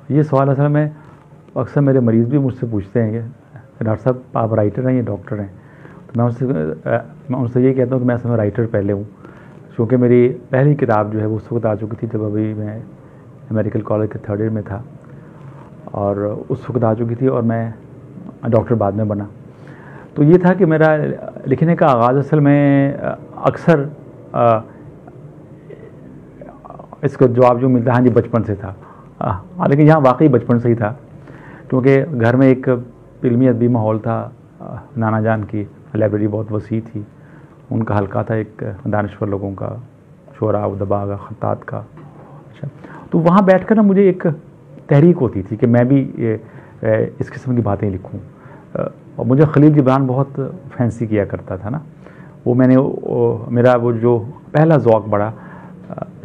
ये सवाल असल में अक्सर मेरे मरीज़ भी मुझसे पूछते हैं कि डॉक्टर साहब आप राइटर हैं या डॉक्टर हैं। तो मैं उनसे ये कहता हूँ कि मैं असल में राइटर पहले हूँ, क्योंकि मेरी पहली किताब जो है वो उस वक्त आ चुकी थी जब अभी मैं मेडिकल कॉलेज के 3rd ईयर में था, और उस वक्त आ चुकी थी और मैं डॉक्टर बाद में बना। तो ये था कि मेरा लिखने का आगाज़ असल में अक्सर इसको जवाब जो मिलता है हाँ जी बचपन से था, हालांकि यहाँ वाकई बचपन से ही था, क्योंकि घर में एक इल्मी अदबी माहौल था। नाना जान की लाइब्रेरी बहुत वसी थी, उनका हल्का था एक दानिश्वर लोगों का, शोरा उदबा का, खत्तात का। अच्छा, तो वहाँ बैठकर ना मुझे एक तहरीक होती थी कि मैं भी इस किस्म की बातें लिखूँ। और मुझे खलील जिब्रान बहुत फैंसी किया करता था ना, मेरा वो जो पहला ज़ौक़ बढ़ा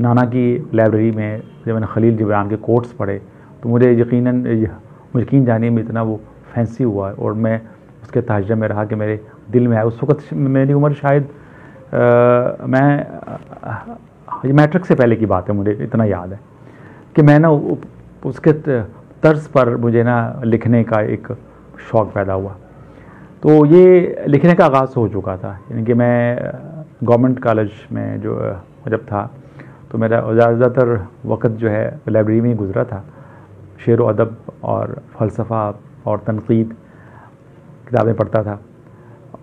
नाना की लाइब्रेरी में जब मैंने खलील जिब्रान के कोट्स पढ़े, तो मुझे यकीन जानिए में इतना वो फैंसी हुआ और मैं उसके ताजर में रहा कि मेरे दिल में आया। उस वक़्त मेरी उम्र शायद मैं मैट्रिक से पहले की बात है, मुझे इतना याद है कि मैं ना उसके तर्ज पर मुझे ना लिखने का एक शौक़ पैदा हुआ। तो ये लिखने का आगाज़ हो चुका था, यानी कि मैं गवर्नमेंट कॉलेज में जो जब था तो मेरा ज़्यादातर वक़्त जो है लाइब्रेरी में ही गुज़रा था। शेर व अदब और फ़लसफ़ा और तनक़ीद किताबें पढ़ता था,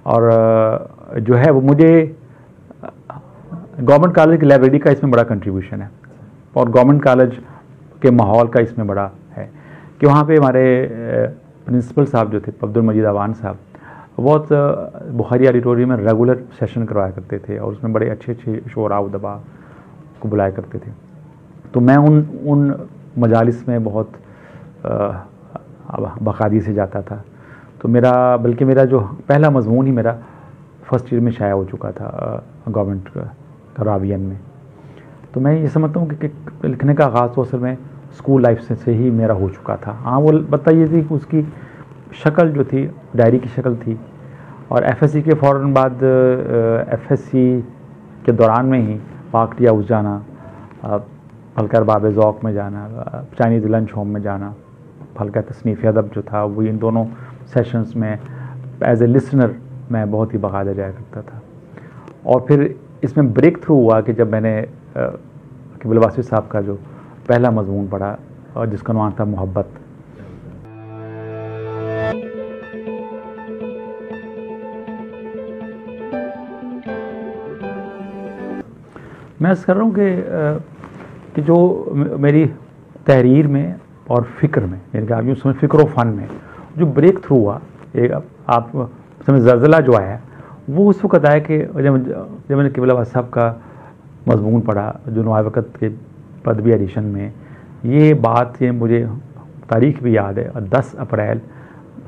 और जो है वो मुझे गवर्नमेंट कॉलेज की लाइब्रेरी का इसमें बड़ा कंट्रीब्यूशन है, और गवर्नमेंट कॉलेज के माहौल का इसमें बड़ा है कि वहाँ पे हमारे प्रिंसिपल साहब जो थे अब्दुल मजीद अवान साहब, बहुत बुखारी ऑडिटोरियम में रेगुलर सेशन करवाया करते थे और उसमें बड़े अच्छे अच्छे शोरा उदबा को बुलाया करते थे। तो मैं उन मजालिस में बहुत बाकायदगी से जाता था। तो बल्कि मेरा जो पहला मजमून ही मेरा फर्स्ट ईयर में शाया हो चुका था गवर्नमेंट रावियन में। तो मैं ये समझता हूँ कि लिखने का आगाज़ तो असल में स्कूल लाइफ से ही मेरा हो चुका था। हाँ, वो बताइए थी कि उसकी शक्ल जो थी डायरी की शक्ल थी, और एफएससी के फ़ौरन बाद एफएससी के दौरान में ही पाकटिया उस जाना, हल्का बाब ज़ौक़ में जाना, चाइनीज़ लंच होम में जाना, हल्का तसनीफ़ अदब जो था वो इन दोनों सेशंस में एज ए लिसनर मैं बहुत ही बाकायदा जाया करता था। और फिर इसमें ब्रेक थ्रू हुआ कि जब मैंने क़िबल वासिफ़ साहब का जो पहला मज़मून पढ़ा और जिसका नाम था मोहब्बत। मैं अर्ज़ कर रहा हूँ कि जो मेरी तहरीर में और फ़िक्र में, यानी कि आप यूँ समझ फ़िक्र व फ़न में जो ब्रेक थ्रू हुआ, एक आप समझ ज़लज़ला जो आया वो उस वक़्त आया कि जब मैंने क़िबल वासिफ़ साहब का मज़मून पढ़ा जो नवाए वक़्त के पदवी एडिशन में। ये बात ये मुझे तारीख़ भी याद है, 10 अप्रैल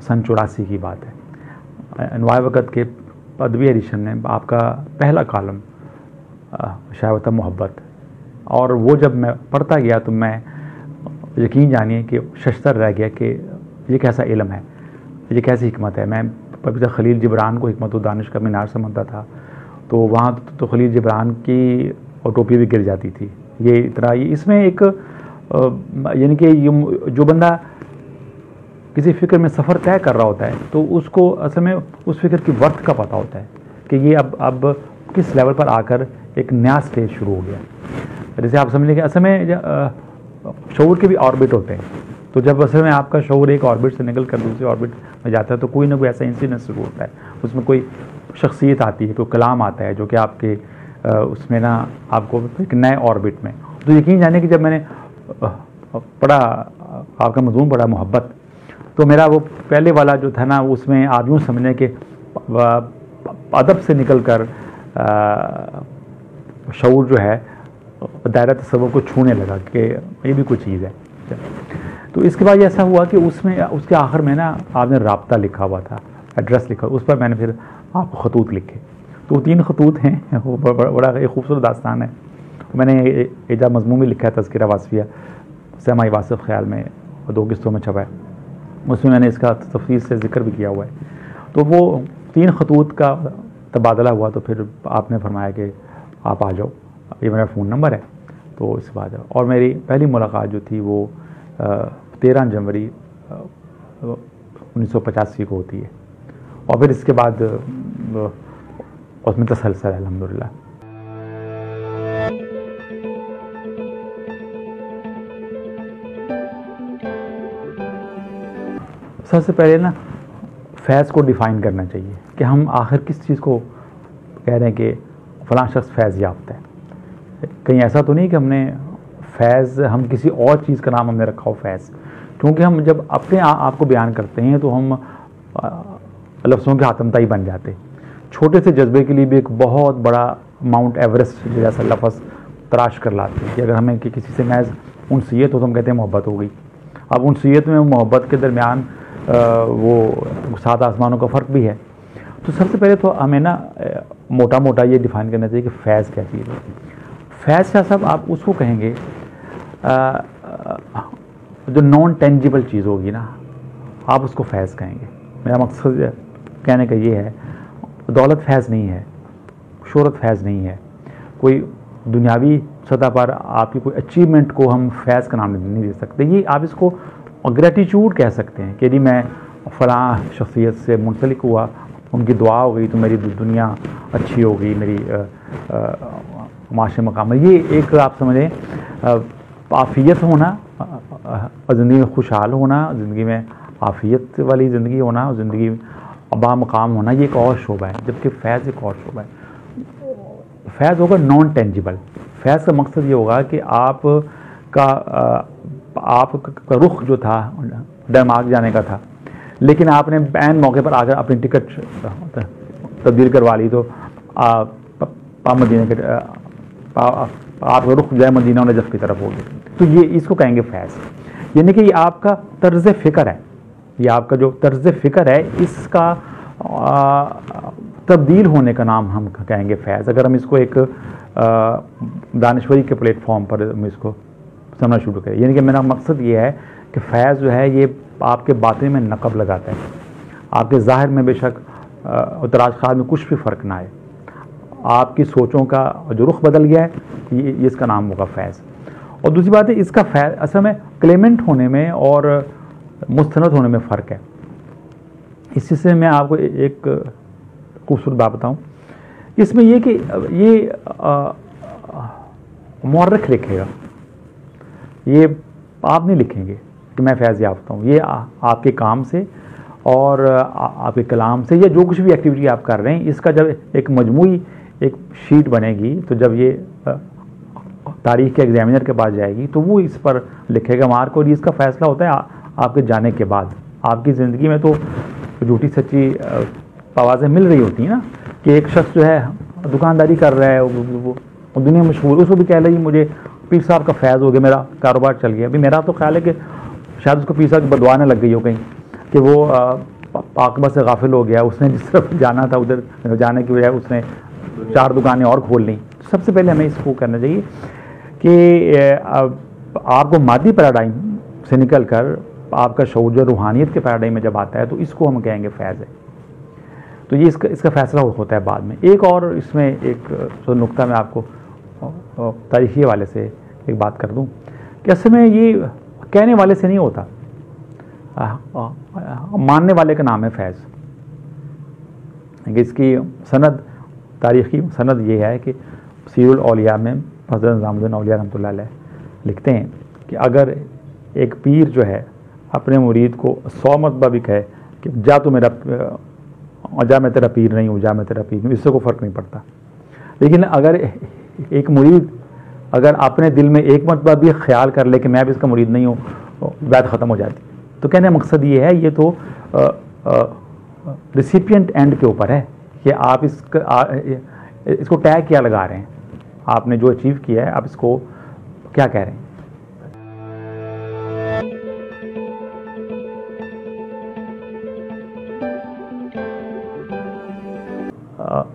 सन 84 की बात है। नवाए वक़्त के पदवी एडिशन में आपका पहला कॉलम शाया हुआ था मोहब्बत, और वो जब मैं पढ़ता गया तो मैं यकीन जानिए कि शश्तर रह गया कि ये कैसा इल्म है, ये कैसी हिकमत है। मैं पवित्र खलील जिब्रान को हिकमत व दानिश का मीनार समझता था, तो वहाँ तो खलील जिब्रान की टोपी भी गिर जाती थी। ये इतना इसमें एक यानी कि जो बंदा किसी फ़िक्र में सफ़र तय कर रहा होता है तो उसको असल में उस फ़िक्र की वर्थ का पता होता है कि ये अब किस लेवल पर आकर एक नया स्टेज शुरू हो गया। जैसे आप समझ लीजिए असल में शऊर के भी ऑर्बिट होते हैं, तो जब असल में आपका शऊर एक ऑर्बिट से निकल कर दूसरी ऑर्बिट में जाता है तो कोई ना कोई ऐसा इंसिडेंट शुरू होता है, उसमें कोई शख्सियत आती है, कोई कलाम आता है जो कि आपके उसमें ना आपको एक नए ऑर्बिट में। तो यकीन जाने कि जब मैंने पढ़ा आपका मज़मून पढ़ा मोहब्बत, तो मेरा वो पहले वाला जो था ना उसमें आप यूँ समझें कि अदब से निकल कर शऊर जो है दायरा तसव्वुर को छूने लगा कि ये भी कोई चीज़ है। तो इसके बाद ऐसा हुआ कि उसमें उसके आखिर में ना आपने राब्ता लिखा हुआ था, एड्रेस लिखा, उस पर मैंने फिर आपको खतूत लिखे। तो 3 खतूत हैं, वो बड़ा एक खूबसूरत दास्तान है। मैंने एजा मज़मून भी लिखा है तज़किरा वासफ़िया समा वासिफ़ ख़याल में, 2 किस्तों में छपा है, उसमें मैंने इसका तफसील से ज़िक्र भी किया हुआ है। तो वो 3 खतूत का तबादला हुआ, तो फिर आपने फरमाया कि आप आ जाओ, ये मेरा फ़ोन नंबर है, तो इस बात है। और मेरी पहली मुलाकात जो थी वो 13 जनवरी 1985 को होती है, और फिर इसके बाद उसमें तसलसल है अल्हम्दुलिल्लाह। सबसे पहले ना फैज़ को डिफ़ाइन करना चाहिए कि हम आखिर किस चीज़ को कह रहे हैं कि फ़लाँ शख्स फैज़ याफ्ता है। कहीं ऐसा तो नहीं कि हमने फैज़, हम किसी और चीज़ का नाम हमने रखा हो फैज़, क्योंकि हम जब अपने आप को बयान करते हैं तो हम लफ्ज़ों के हातमताई बन जाते। छोटे से जज्बे के लिए भी एक बहुत बड़ा माउंट एवरेस्ट जैसा लफ्ज़ तराश कर लाते हैं कि अगर हमें कि किसी से महज उनसीयत हो तो हम कहते हैं मोहब्बत हो गई। अब उनसीयत में मोहब्बत के दरमियान वो 7 आसमानों का फ़र्क भी है। तो सबसे पहले तो हमें ना मोटा मोटा ये डिफ़ाइन करना चाहिए कि फ़ैज़ क्या चीज़ है। फैज़ क्या सब आप उसको कहेंगे जो नॉन टेंजिबल चीज़ होगी ना, आप उसको फैज़ कहेंगे। मेरा मकसद कहने का ये है, दौलत फैज़ नहीं है, शोहरत फैज़ नहीं है, कोई दुनियावी सतह पर आपकी कोई अचीवमेंट को हम फैज़ का नाम नहीं दे सकते। ये आप इसको ग्रेटिट्यूड कह सकते हैं कि यदि मैं फ़लाँ शख्सियत से मुंसलिक हुआ, उनकी दुआ हो गई तो मेरी दुनिया अच्छी हो गई, मेरी माशरे मकाम। ये एक आप समझें आफ़ियत होना, ज़िंदगी में खुशहाल होना, ज़िंदगी में आफ़ियत वाली ज़िंदगी होना, ज़िंदगी बा मकाम होना, ये एक और शोबा है, जबकि फैज़ एक और शोबा है। फैज़ होगा नॉन टेंजिबल। फैज़ का मकसद ये होगा कि आपका रुख जो था डेनमार्क जाने का था, लेकिन आपने बैन मौके पर आकर अपनी टिकट तब्दील करवा ली, तो मदीना के आपका रुख जय मदीना और नजफ़ की तरफ हो गया। तो ये इसको कहेंगे फैज़, यानी कि ये आपका तर्ज़ फ़िक्र है, ये आपका जो तर्ज़ फ़िक्र है इसका तब्दील होने का नाम हम कहेंगे फैज़। अगर हम इसको एक दानिश्वरी के प्लेटफॉर्म पर हम इसको समझना शुरू करें, यानी कि मेरा मकसद ये है कि फैज़ जो है ये आपके बातिन में नक़ब लगाता है, आपके ज़ाहिर में बेशक उतराज ख़ाल में कुछ भी फ़र्क ना आए, आपकी सोचों का जो रुख बदल गया है, ये इसका नाम होगा फैज़। और दूसरी बात है, इसका फैज़ असल में क्लेमेंट होने में और मुस्तनद होने में फ़र्क है। इस चीज़ से मैं आपको एक खूबसूरत बात बताऊँ, इसमें ये कि ये मुअर्रिख़ लिखेगा, ये आप नहीं लिखेंगे कि मैं फैज़ याफ्ता हूँ। ये आपके काम से और आपके कलाम से या जो कुछ भी एक्टिविटी आप कर रहे हैं, इसका जब एक मजमूई एक शीट बनेगी, तो जब ये तारीख़ के एग्जामिनर के पास जाएगी तो वो इस पर लिखेगा मार्क, और इसका फ़ैसला होता है आपके जाने के बाद। आपकी ज़िंदगी में तो झूठी सच्ची आवाज़ें मिल रही होती हैं ना, कि एक शख्स जो है दुकानदारी कर रहा है, वो दुनिया में मशहूर, उसको भी कह रही मुझे पीर साहब का फैज़ हो गया, मेरा कारोबार चल गया। अभी मेरा तो ख्याल है कि शायद उसको पीर साहब की बदवाने लग गई हो कहीं, कि वो पाकबा से गाफिल हो गया, उसने जिस तरफ जाना था उधर जाने की बजाय उसने 4 दुकानें और खोल ली। तो सबसे पहले हमें इसको करना चाहिए कि आपको मादी पैराडाइम से निकल कर आपका शऊर जो रूहानियत के पैराडाइम में जब आता है, तो इसको हम कहेंगे फैज़ है। तो ये इसका फ़ैसला होता है बाद में। एक और इसमें एक नुक्ता मैं आपको तारीख़ी हवाले से एक बात कर दूं कि असल में ये कहने वाले से नहीं होता, मानने वाले का नाम है फैज़। इसकी सनद, तारीख़ी सनद ये है कि सीरुल औलिया में हज़रत निज़ामुद्दीन औलिया रहमतुल्लाह अलैह लिखते हैं कि अगर एक पीर जो है अपने मुरीद को 100 मरतबा भी कहे कि जा तो मेरा, जा मैं तेरा पीर नहीं हूँ, जा मैं तेरा पीर नहीं हूँ, इससे कोई फ़र्क नहीं पड़ता। लेकिन अगर एक मुरीद अगर अपने दिल में एक मरतबा भी ख्याल कर ले कि मैं भी इसका मुरीद नहीं हूँ, बात ख़त्म हो जाती। तो कहने का मकसद ये है, ये तो रिसिपिएंट एंड के ऊपर है कि आप इसको टैग क्या लगा रहे हैं, आपने जो अचीव किया है आप इसको क्या कह रहे हैं।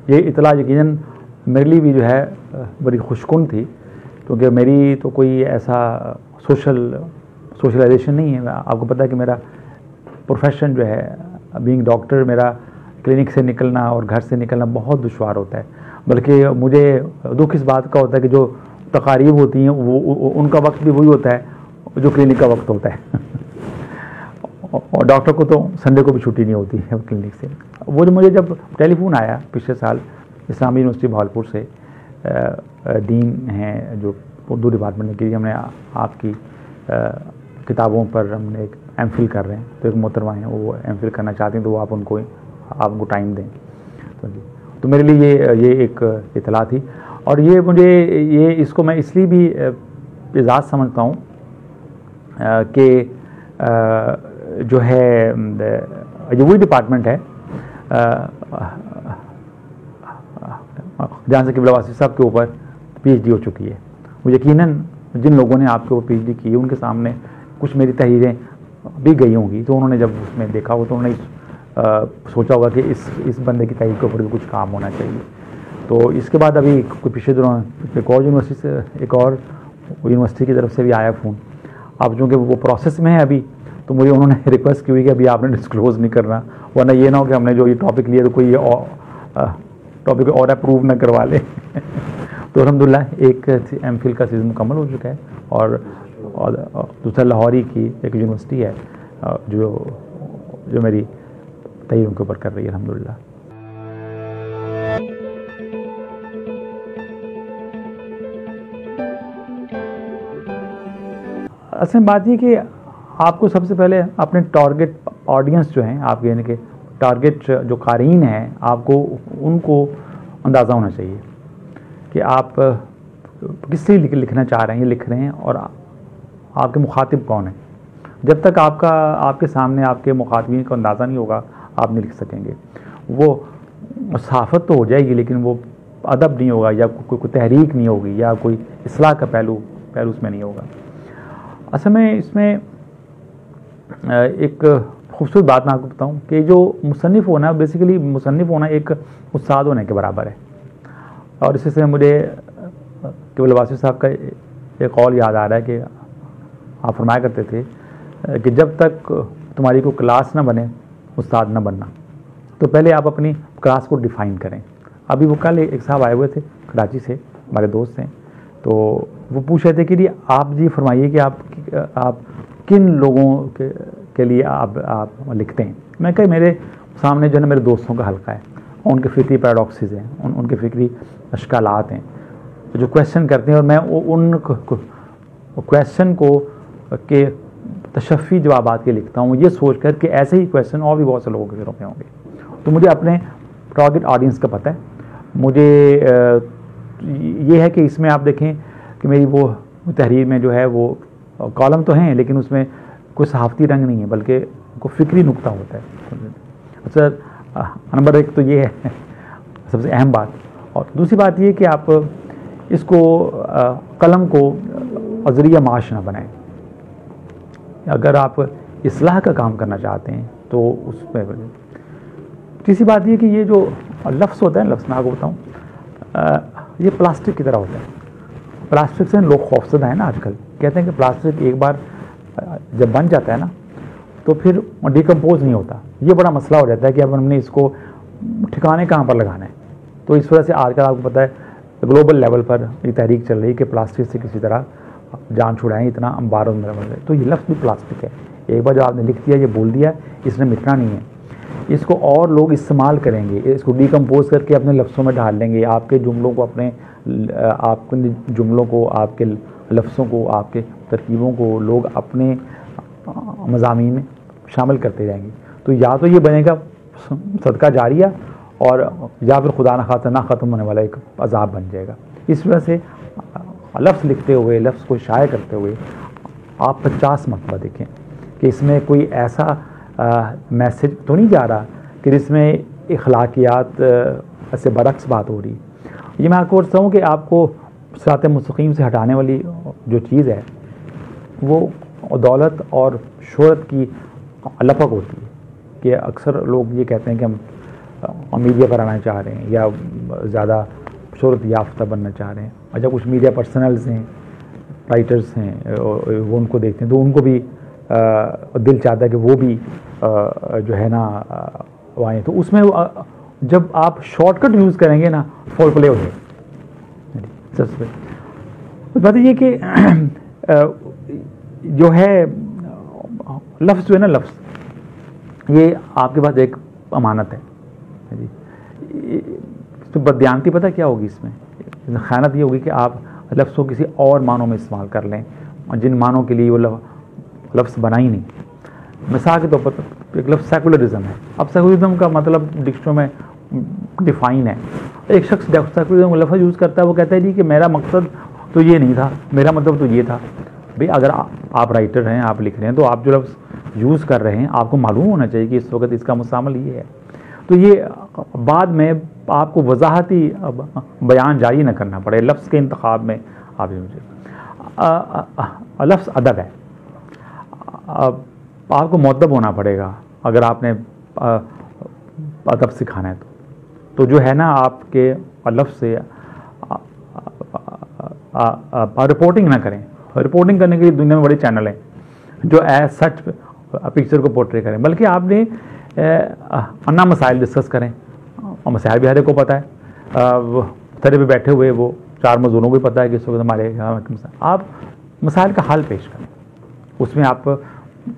ये इतला यकीनन मेरे लिए भी जो है बड़ी खुशकुन थी, क्योंकि मेरी तो कोई ऐसा सोशलाइजेशन नहीं है। आपको पता है कि मेरा प्रोफेशन जो है बीइंग डॉक्टर, मेरा क्लिनिक से निकलना और घर से निकलना बहुत दुश्वार होता है। बल्कि मुझे दुख इस बात का होता है कि जो तकारीब होती हैं वो उनका वक्त भी वही होता है जो क्लिनिक का वक्त होता है। और डॉक्टर को तो संडे को भी छुट्टी नहीं होती है क्लिनिक से। वो जो मुझे जब टेलीफोन आया पिछले साल इस्लामी यूनिवर्सिटी भागलपुर से, डीन हैं जो उर्दू डिपार्टमेंट ने की, हमने आपकी किताबों पर हमने एक एमफिल कर रहे हैं, तो एक मोहतरमा हैं वो एमफिल करना चाहते हैं, तो वो आप उनको टाइम दें। तो मेरे लिए ये एक इतला थी, और ये मुझे इसको मैं इसलिए भी एजाज़ समझता हूँ कि जो है ये वही डिपार्टमेंट है जहाँ से क़िबला वासिफ़ साहब के ऊपर पीएचडी हो चुकी है। वो यकीनन जिन लोगों ने आपके ऊपर पीएचडी की है उनके सामने कुछ मेरी तहरीरें भी गई होंगी, तो उन्होंने जब उसमें देखा हो तो उन्होंने सोचा होगा कि इस बंदे की तहरीर के ऊपर भी कुछ काम होना चाहिए। तो इसके बाद अभी कुछ पिछले दिनों एक और यूनिवर्सिटी से, एक और यूनिवर्सिटी की तरफ से भी आया फ़ोन। अब चूँकि वो प्रोसेस में है अभी, तो मुझे उन्होंने रिक्वेस्ट की हुई कि अभी आपने डिस्क्लोज़ नहीं करना, वरना ये ना हो कि हमने जो ये टॉपिक लिया तो कोई ये टॉपिक और अप्रूव ना करवा ले। तो अल्हम्दुलिल्लाह एक एमफिल का सीज़न मुकम्मल हो चुका है, और दूसरा लाहौरी की एक यूनिवर्सिटी है जो मेरी तहरीर उनके ऊपर कर रही है अल्हम्दुलिल्लाह। असल में बात ये कि आपको सबसे पहले अपने टारगेट ऑडियंस जो हैं आपके, यानी कि टारगेट जो क़ारीन हैं, आपको उनको अंदाज़ा होना चाहिए कि आप किस लिए लिखना चाह रहे हैं, ये लिख रहे हैं, और आपके मुखातिब कौन है। जब तक आपके सामने आपके मुखातिबीन को अंदाज़ा नहीं होगा, आप नहीं लिख सकेंगे। वो सहाफ़त तो हो जाएगी, लेकिन वो अदब नहीं होगा, या कोई तहरीक नहीं होगी, या कोई इस्लाह का पहलू उसमें नहीं होगा। असल में इसमें एक खूबसूरत बात मैं आपको बताऊं कि जो मुसन्निफ़ होना, बेसिकली मुसन्निफ़ होना एक उस्ताद होने के बराबर है। और इसी से मुझे क़िबला वासिफ़ साहब का एक कौल याद आ रहा है कि आप फरमाया करते थे कि जब तक तुम्हारी कोई क्लास ना बने, उस्ताद ना बनना। तो पहले आप अपनी क्लास को डिफ़ाइन करें। अभी वो कल एक साहब आए हुए थे कराची से, हमारे दोस्त हैं, तो वो पूछ रहे थे कि आप जी फरमाइए कि आप किन लोगों के लिए आप लिखते हैं। मैं कहा मेरे सामने जो है मेरे दोस्तों का हल्का है, उनके फ़िक्री पैराडॉक्सेस हैं, उनके फ़िक्री अश्कालात हैं जो क्वेश्चन करते हैं, और मैं उन क्वेश्चन को के तशफ़ी जवाबात के लिखता हूँ, ये सोच कर कि ऐसे ही क्वेश्चन और भी बहुत से लोगों के घरों में होंगे। तो मुझे अपने टारगेट ऑडियंस का पता है। मुझे ये है कि इसमें आप देखें कि मेरी वो तहरीर में जो है वो कॉलम तो हैं, लेकिन उसमें कोई सहाफ़ती रंग नहीं है, बल्कि को फ़िक्री नुक्ता होता है। अच्छा, नंबर एक तो ये है सबसे अहम बात। और दूसरी बात ये कि आप इसको कलम को ज़रिया माश ना बनाएं। अगर आप इस्लाह का काम करना चाहते हैं तो उसमें तीसरी बात ये कि ये जो लफ्ज़ होता है, लफ्ज़ मैं आपको बताऊँ, ये प्लास्टिक की तरह होता है। प्लास्टिक से लोग खौफज़दा हैं ना आजकल। कहते हैं कि प्लास्टिक एक बार जब बन जाता है ना तो फिर डिकम्पोज नहीं होता। ये बड़ा मसला हो जाता है कि अब हमने इसको ठिकाने कहाँ पर लगाना है। तो इस वजह से आजकल आपको पता है ग्लोबल लेवल पर ये तहरीक चल रही है कि प्लास्टिक से किसी तरह जान छुड़ाएं, इतना अंबारों में रहे। तो ये लफ्ज़ भी प्लास्टिक है। एक बार जो आपने लिख दिया, ये बोल दिया, इसने मिटना नहीं है। इसको और लोग इस्तेमाल करेंगे, इसको डिकम्पोज करके अपने लफ्ज़ों में डाल लेंगे। आपके जुमलों को आपके लफ्ज़ों को, आपके तरकीबों को लोग अपने मज़ामीन में शामिल करते जाएंगे। तो या तो ये बनेगा सदका जारिया, और या फिर खुदा न खास्ता ना ख़त्म होने वाला एक अज़ाब बन जाएगा। इस वजह से लफ्ज़ लिखते हुए, लफ्ज़ को शाये करते हुए आप 50 मरतबा देखें कि इसमें कोई ऐसा मैसेज तो नहीं जा रहा कि जिसमें अखलाकियात से बरक्स बात हो रही। ये मैं आपको बताऊँ कि आपको सिरात मुस्तकीम से हटाने वाली जो चीज़ है वो दौलत और शोहरत की लपक होती है। कि अक्सर लोग ये कहते हैं कि हम मीडिया पर आना चाह रहे हैं या ज़्यादा शोहरत याफ्ता बनना चाह रहे हैं। और जब कुछ मीडिया पर्सनल्स हैं, राइटर्स हैं, वो उनको देखते हैं तो उनको भी दिल चाहता है कि वो भी जो है ना आएँ। तो उसमें जब आप शॉर्टकट यूज़ करेंगे ना, फॉल प्ले हो जाएगा। सबसे बात ये कि जो है लफ्ज़ जो है ना, लफ्ज़ ये आपके पास एक अमानत है जी। तो बदयांती पता क्या होगी इसमें, ख़यानत ये होगी कि आप लफ्ज़ को किसी और मानों में इस्तेमाल कर लें और जिन मानों के लिए वो लफ्ज़ बना ही नहीं। मिसाल के तौर पर एक लफ्ज़ सेकुलरिज्म है। अब सेकुलरिज्म का मतलब डिक्शनरी में डिफ़ाइन है। एक शख्स सेकुलरिज्म का लफ्ज़ यूज़ करता है, वो कहता है जी कि मेरा मकसद तो ये नहीं था, मेरा मतलब तो ये था। भाई अगर आप राइटर हैं, आप लिख रहे हैं, तो आप जो लफ्ज़ यूज़ कर रहे हैं आपको मालूम होना चाहिए कि इस वक्त इसका मुस्तामल ये है। तो ये बाद में आपको वजाहती बयान जारी न करना पड़े लफ्ज़ के इंतखाब में। आप लफ्ज़ अदब है, आपको मुअद्दब होना पड़ेगा अगर आपने अदब सिखाना है तो जो है ना आपके लफ्ज़ से रिपोर्टिंग ना करें। रिपोर्टिंग करने के लिए दुनिया में बड़े चैनल हैं जो एज सच पिक्चर को पोर्ट्रे करें, बल्कि आपने अन्ना मसाइल डिस्कस करें। और मसाइल भी हर एक को पता है, तरह पे बैठे हुए वो 4 मजदूरों को भी पता है कि इस वक्त हमारे आप मसाइल का हल पेश करें, उसमें आप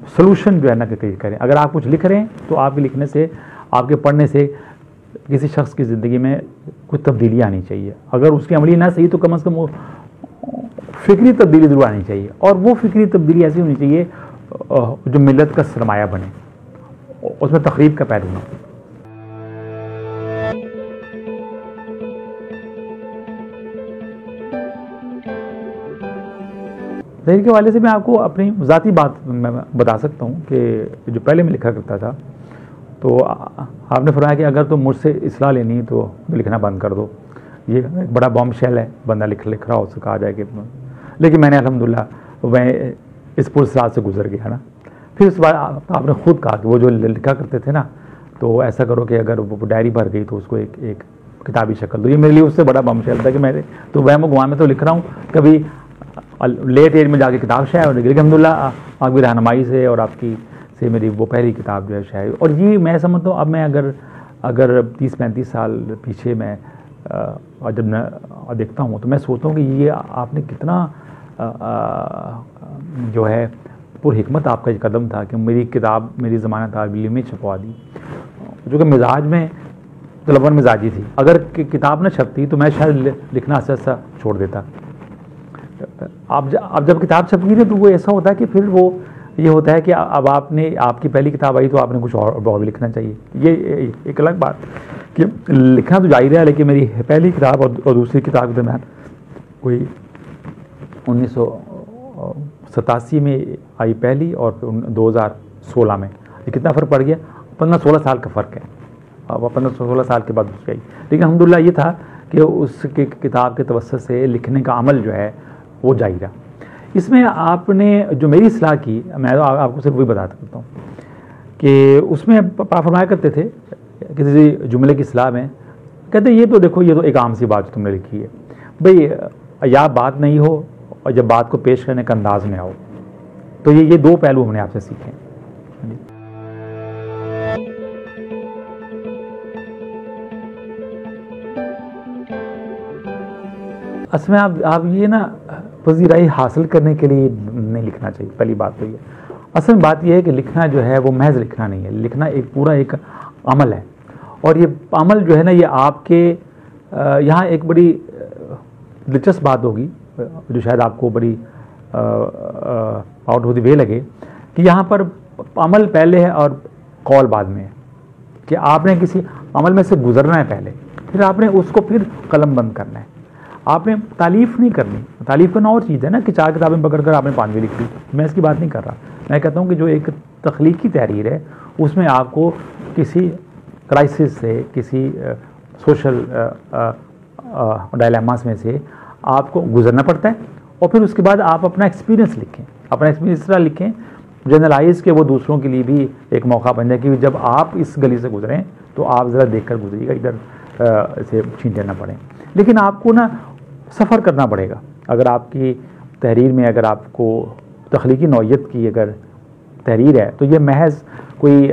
सोल्यूशन जो है ना करें। अगर आप कुछ लिख रहे हैं तो आपके लिखने से, आपके पढ़ने से किसी शख्स की ज़िंदगी में कुछ तब्दीली आनी चाहिए। अगर उसकी अमली ना सही तो कम से कम वो फ़िक्री तब्दीली ज़रूर आनी चाहिए, और वो फ़िक्री तब्दीली ऐसी होनी चाहिए जो मिलत का सरमाया बने, उसमें तकरीब का पहलू ना। तहरीर के हवाले से मैं आपको अपनी ज़ाती बात मैं बता सकता हूँ कि जो पहले मैं लिखा करता था, तो आपने फरमाया कि अगर तो मुझसे इस्लाह लेनी तो लिखना बंद कर दो। ये एक बड़ा बॉम्ब शेल है, बंदा लिख रहा हो उससे कहा जाए कि, लेकिन मैंने अल्हम्दुलिल्लाह मैं इस पुरसरात से गुजर गया ना। फिर उस बार आपने ख़ुद कहा कि वो जो लिखा करते थे ना, तो ऐसा करो कि अगर वो डायरी भर गई तो उसको एक किताबी शक्ल दो। ये मेरे लिए उससे बड़ा बॉम्ब शेल था कि मैं तो वह गुआ में तो लिख रहा हूँ, कभी लेट एज में जाके किताब शाये होने लगी। अल्हम्दुलिल्लाह आपकी रहनुमाई से और आपकी से मेरी वो पहली किताब जो है शाये। और ये मैं समझता हूँ अब मैं अगर 30-35 साल पीछे मैं जब मैं देखता हूँ तो मैं सोचता हूँ कि ये आपने कितना जो है पुरहिकमत आपका ये कदम था कि मेरी किताब मेरी ज़मानत तालिम में छपवा दी, जो कि मिजाज में तलवन मिजाजी थी। अगर किताब न छपती तो मैं शायद लिखना ऐसा छोड़ देता। आप जब किताब छप गई तो वो ऐसा होता है कि फिर वो ये होता है कि अब आपकी पहली किताब आई तो आपने कुछ और भी लिखना चाहिए। ये एक अलग बात कि लिखना तो जारी रहा, लेकिन मेरी पहली किताब और दूसरी किताब के दरम्यान कोई 1987 में आई पहली और 2016 में, ये कितना फ़र्क पड़ गया? 15-16 साल का फ़र्क है। अब 15-16 साल के बाद दूसरी आई, लेकिन अल्हम्दुलिल्लाह ये था कि उस किताब के तवस्सुत से लिखने का अमल जो है वो जारी रहा। इसमें आपने जो मेरी इस्लाह की, मैं तो आपको सिर्फ वही बता सकता हूँ कि उसमें आप फरमाया करते थे किसी जुमले की इस्लाह में, कहते ये तो देखो ये तो एक आम सी बात तुमने लिखी है भाई, या बात नहीं हो और जब बात को पेश करने का अंदाज में आओ। तो ये 2 पहलू हमने आपसे सीखे हैं। असल में आप ये ना पजीराई हासिल करने के लिए नहीं लिखना चाहिए, पहली बात तो ये। असल में बात ये है कि लिखना जो है वो महज लिखना नहीं है, लिखना एक पूरा एक अमल है। और ये अमल जो है ना, ये आपके यहाँ एक बड़ी दिलचस्प बात होगी जो शायद आपको बड़ी आउट ऑफ द वे लगे कि यहाँ पर अमल पहले है और कौल बाद में है, कि आपने किसी अमल में से गुजरना है पहले, फिर आपने उसको फिर कलम बंद करना है। आपने तालीफ़ नहीं करनी। तालीफ़ करना और चीज़ है ना कि 4 किताबें पकड़ कर आपने 5वीं लिख ली, मैं इसकी बात नहीं कर रहा। मैं कहता हूँ कि जो एक तख्लीकी तहरीर है उसमें आपको किसी क्राइसिस से, किसी सोशल डायलेमास में से आपको गुजरना पड़ता है, और फिर उसके बाद आप अपना एक्सपीरियंस लिखें। अपना एक्सपीरियंस इस तरह लिखें जनरलाइज के वो दूसरों के लिए भी एक मौका बन जाए कि जब आप इस गली से गुजरें तो आप ज़रा देख कर गुजरिएगा, इधर से छींटे ना पड़ें। लेकिन आपको ना सफ़र करना पड़ेगा। अगर आपकी तहरीर में अगर आपको तख्लीकी नौइयत की अगर तहरीर है तो ये महज कोई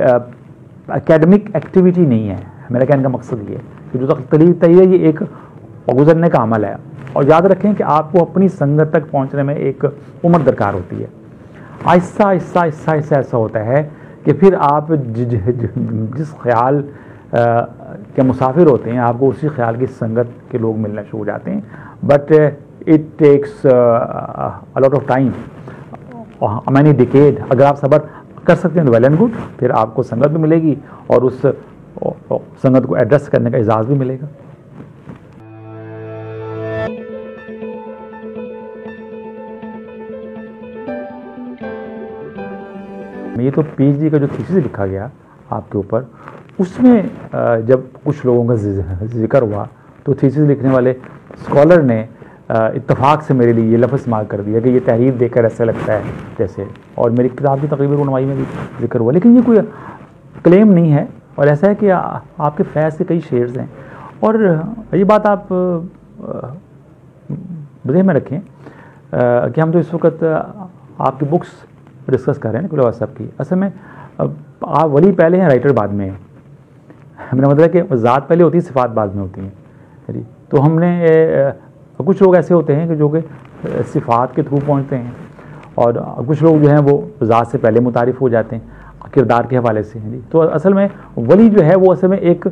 एकेडमिक एक्टिविटी नहीं है। मेरा कहने का मकसद ये है कि जो तहरीर है ये एक गुजरने का अमल है। और याद रखें कि आपको अपनी संगत तक पहुंचने में एक उम्र दरकार होती है। आहिस्ता आहिस्ता आहिस्ता आहिस्ता ऐसा होता है कि फिर आप जिस ख्याल के मुसाफिर होते हैं, आपको उसी ख्याल की संगत के लोग मिलना शुरू हो जाते हैं। But it takes a lot of time, many decade. अगर आप सब्र कर सकते हैं तो वेल एंड गुड, फिर आपको संगत भी मिलेगी और उस संगत को एड्रेस करने का इजाज़ भी मिलेगा। ये तो पीएचडी का जो थीसिस लिखा गया आपके ऊपर, उसमें जब कुछ लोगों का जिक्र हुआ तो थीसिस लिखने वाले स्कॉलर ने इत्तेफाक से मेरे लिए ये लफ्ज़ इस्तेमाल कर दिया कि ये तहरीर देखकर ऐसा लगता है जैसे, और मेरी किताब की तकरीबन रुनमाई में भी जिक्र हुआ, लेकिन ये कोई क्लेम नहीं है। और ऐसा है कि आपके फैज़ के कई शेयर्स हैं, और ये बात आप ज़हन में रखें कि हम तो इस वक्त आपकी बुक्स डिस्कस कर रहे हैं कुल साहब की। असल में आप वली पहले हैं, राइटर बाद में है। मेरा मतलब है कि ज़ात पहले होती है, सिफ़ात बाद में होती हैं। तो हमने कुछ लोग ऐसे होते हैं कि जो कि सिफ़ात के थ्रू पहुँचते हैं, और कुछ लोग जो हैं वो ज़ात से पहले मुतारिफ़ हो जाते हैं किरदार के हवाले से हैं। तो असल में वली जो है वो असल में एक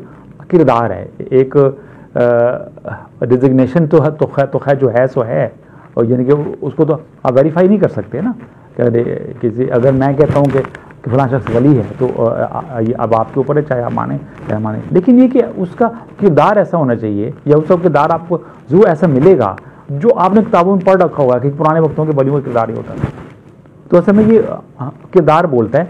किरदार है, एक डिजिग्नेशन तो खैर जो है सो है, और यानी कि उसको तो आप वेरीफाई नहीं कर सकते ना। किसी अगर मैं कहता हूँ कि फलां शख्स वली है तो अब आपके ऊपर है, चाहे आप माने चाहे माने, लेकिन ये कि उसका किरदार ऐसा होना चाहिए, या उसका किरदार आपको जो ऐसा मिलेगा जो आपने किताबों में पढ़ रखा होगा कि पुराने वक्तों के वलियों का किरदार ही होता है। तो असल में ये किरदार बोलता है